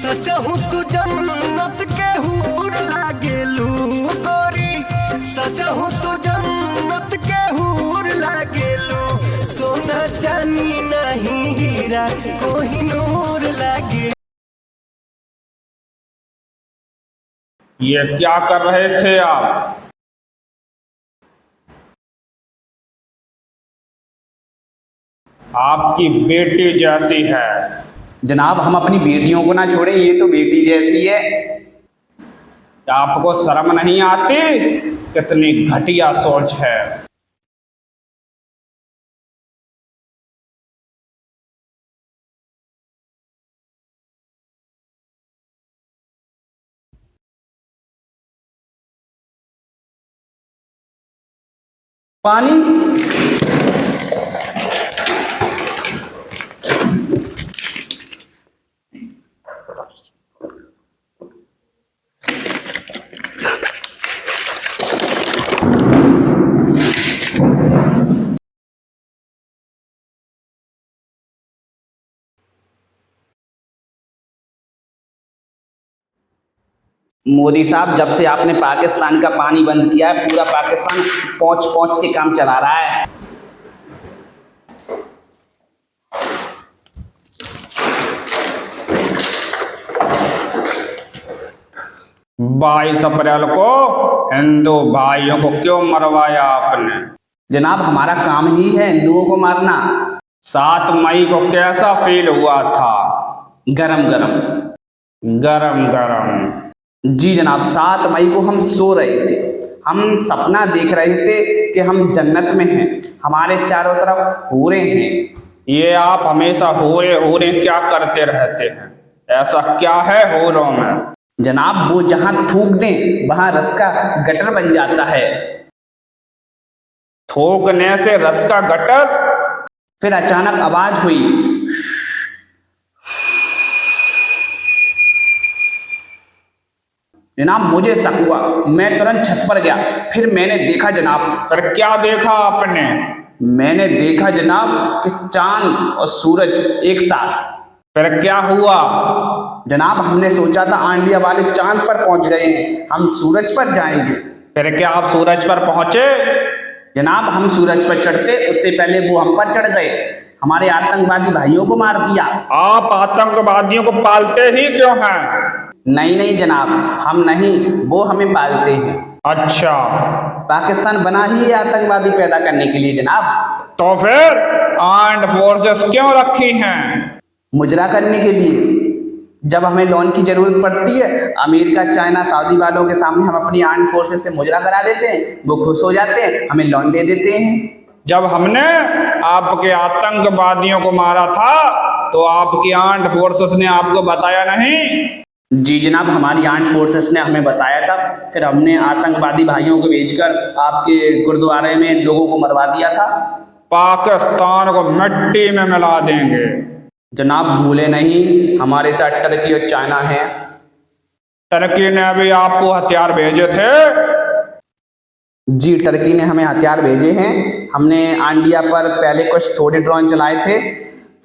सचहु तू जन्नत के हूर लागेलू गोरी, सचहु तू जन्नत के हूर लागेलू। सोना चांदी नहीं हीरा कोहिनूर लागे। ये क्या कर रहे थे आप? आपकी बेटी जैसी है। जनाब हम अपनी बेटियों को ना छोड़ें, ये तो बेटी जैसी है। आपको शर्म नहीं आती? कितनी घटिया सोच है। पानी। मोदी साहब, जब से आपने पाकिस्तान का पानी बंद किया है, पूरा पाकिस्तान पहुंच पहुंच के काम चला रहा है। बाईस अप्रैल को हिंदू भाइयों को क्यों मरवाया आपने? जनाब हमारा काम ही है हिंदुओं को मारना। 7 मई को कैसा फील हुआ था? गरम गरम। गरम गरम। जी जनाब, 7 मई को हम सो रहे थे, हम सपना देख रहे थे कि हम जन्नत में हैं, हमारे चारों तरफ हूरें हैं। ये आप हमेशा हूरे हूरे क्या करते रहते हैं? ऐसा क्या है हूरों में? जनाब वो जहां थूक दें वहां रस का गटर बन जाता है। थूकने से रस का गटर? फिर अचानक आवाज हुई, जनाब मुझे शक हुआ, मैं तुरंत छत पर गया। फिर मैंने देखा जनाब। फिर क्या देखा आपने? मैंने देखा जनाब कि चांद और सूरज एक साथ। फिर क्या हुआ? जनाब हमने सोचा था आंडिया वाले चांद पर पहुंच गए हैं, हम सूरज पर जाएंगे। फिर क्या आप सूरज पर पहुंचे? जनाब हम सूरज पर चढ़ते उससे पहले वो हम पर चढ़ गए, हमारे आतंकवादी भाइयों को मार दिया। आप आतंकवादियों को पालते ही क्यों हैं? नहीं नहीं जनाब, हम नहीं, वो हमें पालते हैं। अच्छा। पाकिस्तान बना ही आतंकवादी पैदा करने के लिए जनाब। तो फिर आर्म्ड फोर्सेस क्यों रखी हैं? मुजरा करने के लिए। जब हमें लोन की जरूरत पड़ती है, अमेरिका चाइना सऊदी वालों के सामने हम अपनी आर्म्ड फोर्सेस से मुजरा करा देते हैं, वो खुश हो जाते हैं, हमें लोन दे देते हैं। जब हमने आपके आतंकवादियों को मारा था तो आपकी आर्म्ड फोर्सेस ने आपको बताया नहीं? जी जनाब, हमारी आर्म्ड फोर्सेस ने हमें बताया था, फिर हमने आतंकवादी भाइयों को भेजकर आपके गुरुद्वारे में लोगों को मरवा दिया था। पाकिस्तान को मिट्टी में मिला देंगे। जनाब भूले नहीं, हमारे साथ टर्की और चाइना है। टर्की ने अभी आपको हथियार भेजे थे? जी टर्की ने हमें हथियार भेजे हैं। हमने आंडिया पर पहले कुछ थोड़े ड्रोन चलाए थे,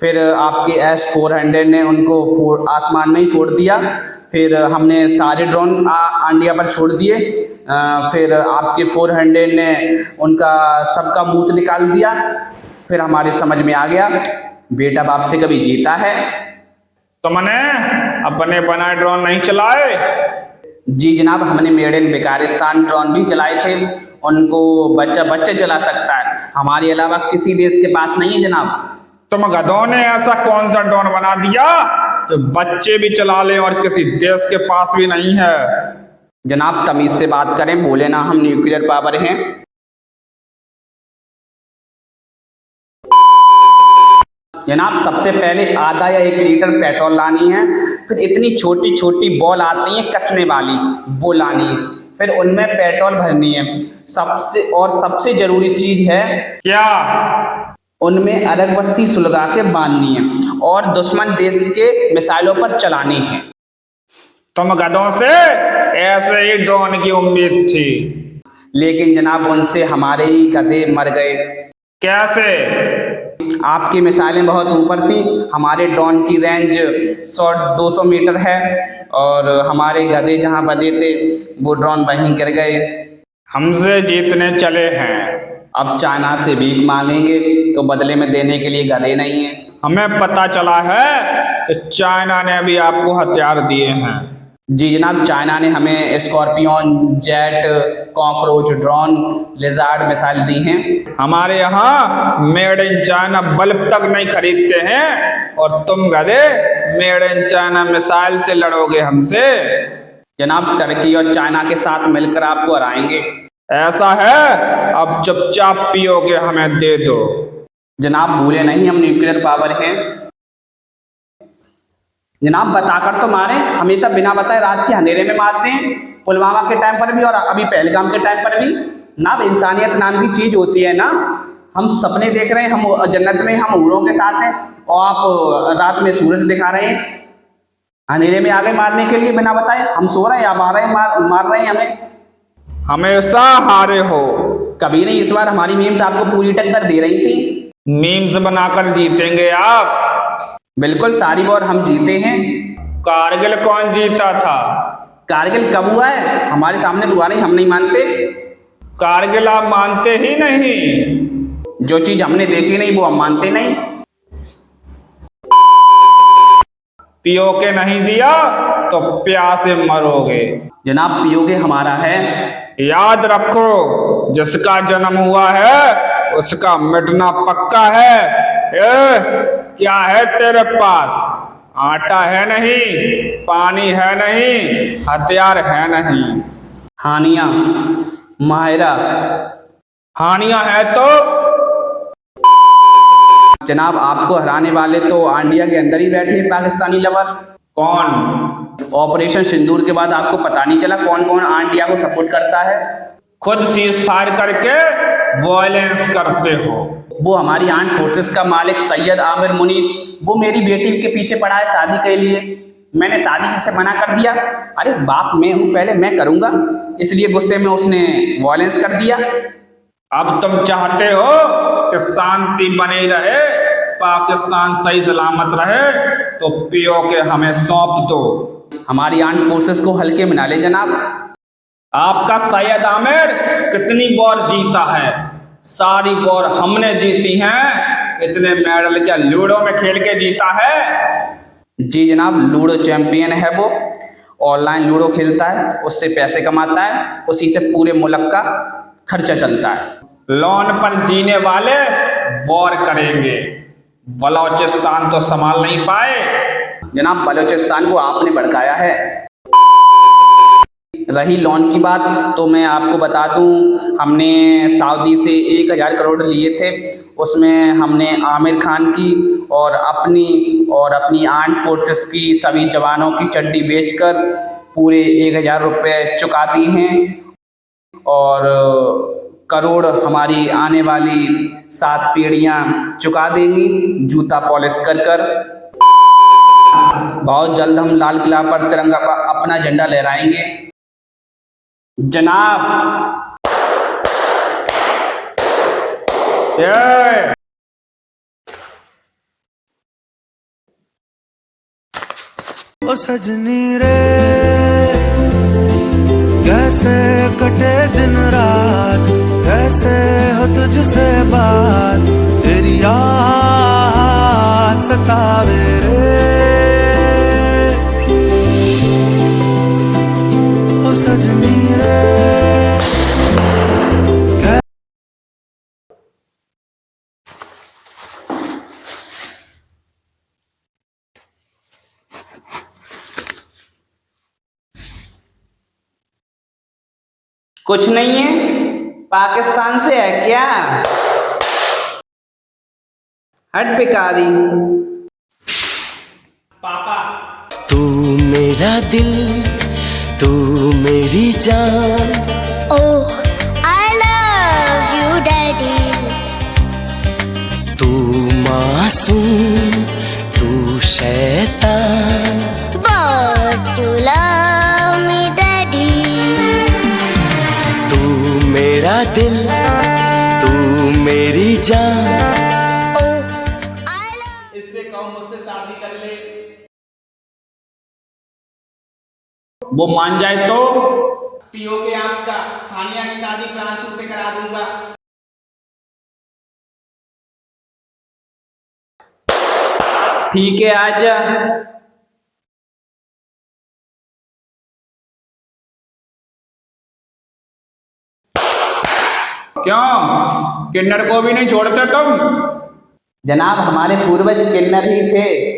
फिर आपके S-400 ने उनको आसमान में ही फोड़ दिया। फिर हमने सारे ड्रोन आंडिया पर छोड़ दिए। फिर आपके 400 ने उनका सबका मुंह निकाल दिया। फिर हमारे समझ में आ गया बेटा बाप से कभी जीता है। तुमने अपने बनाए ड्रोन नहीं चलाए? जी जनाब, हमने मेड इन बेकारिस्तान ड्रोन भी चलाए थे, उनको बच्चा चला सकता है, हमारे अलावा किसी देश के पास नहीं है जनाब। तुम गधों ने ऐसा कौन सा ड्रोन बना दिया जो बच्चे भी चला ले और किसी देश के पास भी नहीं है? जनाब तमीज से बात करें, बोले ना हम न्यूक्लियर पावर हैं। जनाब सबसे पहले आधा या 1 लीटर पेट्रोल लानी है, फिर इतनी छोटी छोटी बॉल आती है कसने वाली, वो लानी है, फिर उनमें पेट्रोल भरनी है। सबसे जरूरी चीज है क्या? उनमें अगरबत्ती सुलगा के बांधनी है और दुश्मन देश के मिसाइलों पर चलानी है। तुम गधों से ऐसे ही ड्रोन की उम्मीद थी, लेकिन जनाब उनसे हमारे ही गधे मर गए। कैसे? आपकी मिसाइलें बहुत ऊपर थी। हमारे ड्रोन की रेंज 100-200 मीटर है और हमारे गधे जहां बंधे थे वो ड्रोन वहीं गिर गए। हमसे जीतने चले हैं। अब चाइना से भीख मांगेंगे तो बदले में देने के लिए गधे नहीं हैं। हमें पता चला है कि चाइना ने भी आपको हथियार दिए हैं। जी जनाब, चाइना ने हमें scorpion, jet, cockroach drone, lizard missile दी हैं। हमारे यहाँ मेड इन चाइना बल्ब तक नहीं खरीदते हैं और तुम गधे मेड इन चाइना मिसाइल से लड़ोगे हमसे। जनाब, टर्की और चाइना के साथ मिलकर आपको हराएंगे। ऐसा है, अब चुपचाप पियोगे हमें दे दो। जनाब भूले नहीं, हम न्यूक्लियर पावर हैं। जनाब बताकर तो मारे, हमेशा बिना बताए रात के अंधेरे में मारते हैं, पुलवामा के टाइम पर भी और अभी पहलगाम के टाइम पर भी। ना इंसानियत नाम की चीज होती है ना। हम सपने देख रहे हैं, हम जन्नत में, हम हूरों के साथ हैं और आप रात में सूरज दिखा रहे हैं। अंधेरे में आ गए मारने के लिए बिना बताए। हम सो रहे हैं, आप आ रहे हैं, मार रहे हैं हमें। हमेशा हारे हो। कभी नहीं, इस बार हमारी मीम्स आपको पूरी टक्कर दे रही थी। मीम्स बनाकर जीतेंगे आप। बिल्कुल, सारी बार हम जीते हैं। कारगिल कौन जीता था? कारगिल कब हुआ है? हमारे सामने तो हुआ नहीं, हम नहीं मानते। कारगिल आप मानते ही नहीं। जो चीज हमने देखी नहीं वो हम मानते नहीं। पियो के नहीं दिया तो प्यासे मरोगे। जनाब पियोगे हमारा है। याद रखो, जिसका जन्म हुआ है उसका मिटना पक्का है। क्या है तेरे पास? आटा है नहीं, पानी है नहीं, हथियार है नहीं। हानिया, माहिरा। हानिया है तो जनाब आपको हराने वाले तो आंडिया के अंदर ही बैठे हैं पाकिस्तानी लवर। कौन? ऑपरेशन सिंदूर के बाद आपको पता नहीं चला कौन कौन आंडिया को सपोर्ट करता है। खुद सीज फायर करके वायलेंस करते हो। वो हमारी आर्म्ड फोर्सेस का मालिक सैयद आमिर मुनीर, वो मेरी बेटी के पीछे पड़ा है शादी के लिए। मैंने शादी से मना कर दिया। अरे बाप मैं हूं, पहले मैं करूंगा, इसलिए गुस्से में उसने वायलेंस कर दिया। अब तुम चाहते हो कि शांति बनी रहे, पाकिस्तान सही सलामत रहे, तो पियो के हमें सौंप दो। हमारी आर्म्ड फोर्सेस को हल्के में ना ले जनाब। आपका सैयद आमिर कितनी वॉर जीता है? सारी वॉर हमने जीती हैं। इतने मेडल क्या लूडो में खेल के जीता है? जी जनाब, लूडो चैंपियन है वो। ऑनलाइन लूडो खेलता है, उससे पैसे कमाता है, उसी से पूरे मुल्क का खर्चा चलता है। लोन पर जीने वाले वॉर करेंगे। बलोचिस्तान तो संभाल नहीं पाए। जनाब बलोचिस्तान को आपने भड़काया है। रही लोन की बात तो मैं आपको बता दूं, हमने सऊदी से 1000 करोड़ लिए थे। उसमें हमने आमिर खान की और अपनी आर्म्ड फोर्सेस की सभी जवानों की चड्डी बेचकर पूरे 1000 रुपये चुका दी हैं और करोड़ हमारी आने वाली 7 पीढ़ियां चुका देंगी जूता पॉलिश कर कर। बहुत जल्द हम लाल किला पर तिरंगा अपना झंडा लहराएंगे जनाब। ओ सजनी रे कैसे कटे दिन रात, कैसे हो तुझसे बात, तेरी याद सतावे रे। ओ सजनी रे कुछ नहीं है, पाकिस्तान से है क्या? हट बेकारी। पापा तू मेरा दिल, तू मेरी जान। Oh, I love you, Daddy. तू मासूम, तू शैतान। But you love me, Daddy. तू मेरा दिल, तू मेरी जान। Oh, वो मान जाए तो? पीओ के आपका हानिया की शादी प्रांशु से करा दूंगा। ठीक है आजा। क्यों, किन्नर को भी नहीं छोड़ते तुम? जनाब हमारे पूर्वज किन्नर ही थे।